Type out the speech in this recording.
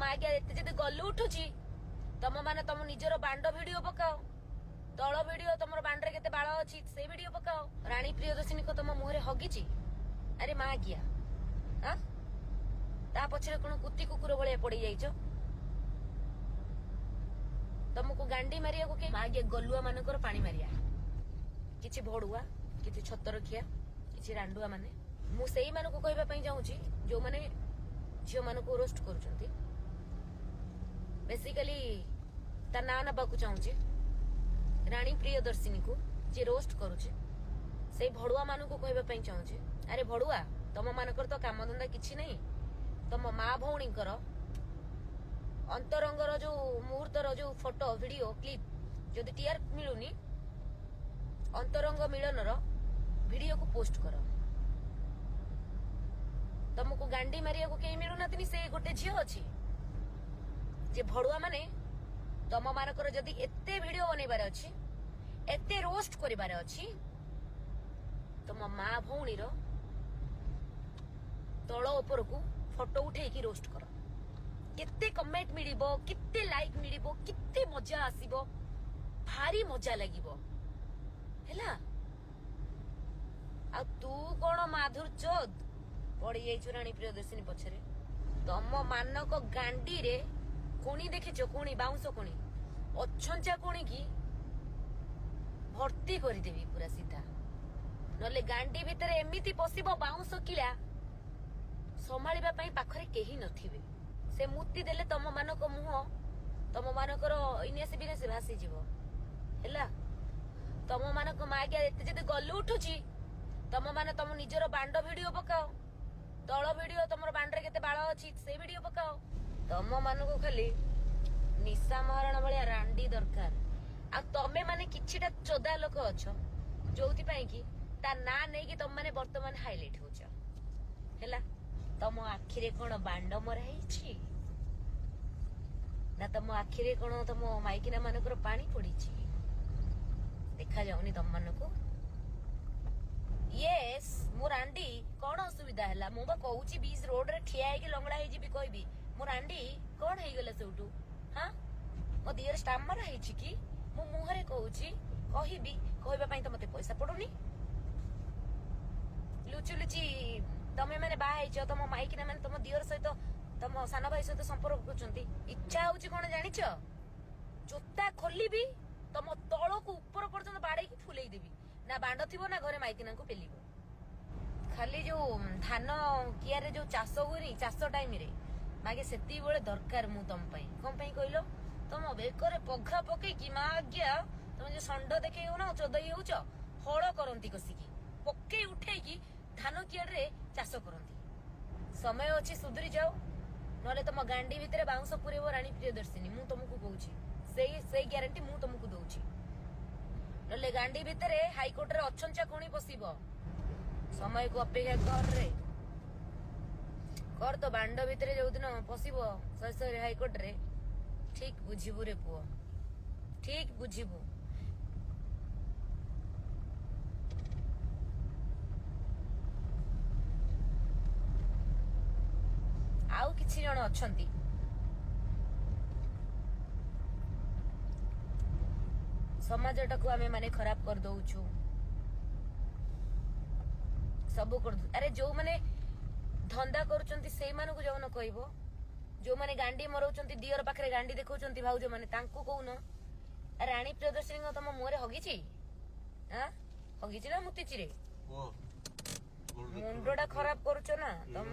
मागिया एते जदि गलु उठुची तम माने तम निजर बांड वीडियो पकाओ तल वीडियो तुम बांडरे केते बाळ अछि से वीडियो पकाओ। रानी प्रियदर्शिनी को तुम मुहरे हगिची अरे मागिया हां ता पछरे कोन कुत्ती कुकुर भले पड़ी जाइछो तुमको गांडी मारिया को के मागिया गलुआ मानकर पानी मारिया किछि भोडुआ किछि छतरखिया किछि रांडुआ माने मु सेही मानको कहबा पई जाउची जो माने झियो मानको रोस्ट करूचंती बेसिकली ता ना ना बाकू चाहूची रानी प्रियदर्शिनी को जे रोस्ट करूचे से भड़ुआ मानको कहबा पई चाहूची अरे भड़ुआ तम मानकर तो काम धंदा किछि नहीं तम माँ भौणी अंतरंगर जो मुहूर्तर जो फोटो वीडियो क्लिप जदि टीआर मिलुनी अंतरंग मिलनर वीडियो को पोस्ट कर तुमको गांडी मारिया को कहीं मिलू ना से गोटे झील अच्छी जे भड़ुआ माने तम मानकर जदि एते वीडियो बनैबार अछि एते रोस्ट करिबार अछि तुम माँ भौणी तल ऊपर को फोटो उठे की रोस्ट कर केते कमेंट मिलिबो केते लाइक मिलिबो केते मजा आसीबो भारी मजा लागिबो हैला आ तू कोन माधुर चोद पड़ी जाइछु रानी प्रियदर्शिनी पछरे तम मानक गांडी रे कोणी देखिछो कोणी बाउंस कोणी अच्छंचा कोणी की भर्ती करी देबी पूरा सीधा नले गांडी भितर एमिति पसिबो बाउंस किला संभाळिबा पई पाखरे केही नथिबे से मुक्ति देले तम मानक मुह तम मानकर इनेस बिनेस भासी जीवो हैला तम मानक मागिया एते जदि गलु उठुची तम माने तम निजर बांड वीडियो पकाओ तल वीडियो तुम बांडरे केते बाळ अछि से वीडियो पकाओ तम मानको खाली निशा महाराणा भलिया रांडी दरकार आ तमे माने किछिटा चोदा लोक अछो जोथि पई की ता ना नै कि तम माने वर्तमान हाइलाइट होछ हैला तम आखिरे कोन बांड मरा हिची ना तम आखिरे कोन तम माइकिना मानकर पानी पड़ीची देखा जाउनी तम मानको यस मो रांडी कोन असुविधा हैला मो बा कहूची बीच रोड रे ठिया है कि लंगड़ा है जी भी कहबी मो रांडी कोन हे गेला सेउटू हां मो दियर स्टाम मरा हिची की मो मुहरे कहूची कहबी कहबा पई त मते पैसा पडुनी लुचु लुची तमे माने बा आइछो तम माइकिना माने तम दियर सहित तम सान भाई सहित संपर्क करछंती इच्छा होची कोन जानिछ जोता खोलिबी तम तळ को ऊपर पर्यंत बाडे की फुलेई देबी ना बांड थिबो ना घरे माइकिना को पेलिबो खाली जो धान कियारे जो चाष हुई चाष टाइम रे मागे सेती बेले दरकार मु तम पई कोन पई कहलो तम बेकरे पघा पके कि माग्या तम जे संड देखे हो ना चोदई होउछ हळ करंती कसिकी पके उठे की धान कियारे चाष करंती समय अछि सुधरी जाओ नले तम गांडी भितरे बाउंस पुरेबो रानी प्रियदर्शिनी मु तुमको कहूची सेई ग्यारंटी मु तुमको दउची नले गांडी भितरे हाईकोर्ट रे अच्छंचा कोणी पसिबो समय को अपेक्षा कर रे कर तो बांड भितरे जो दिन पसिबो ससरे हाईकोर्ट रे ठीक बुझिबु रे पुओ ठीक बुझिबु आउ किछि जण अछंती समाजटा को आमे माने खराब कर दउछु सब कर अरे जो माने धंदा करूचंती सेई माने को जवन कहबो जो माने गांडी मरौचंती दियर पाखरे गांडी देखौचंती भाउजो माने तांको कहूनो रानी प्रियदर्शिनी तम मुहरे हगिची हां हगिची ना मुतिची रे मुंडोडा खराब करूचो ना तम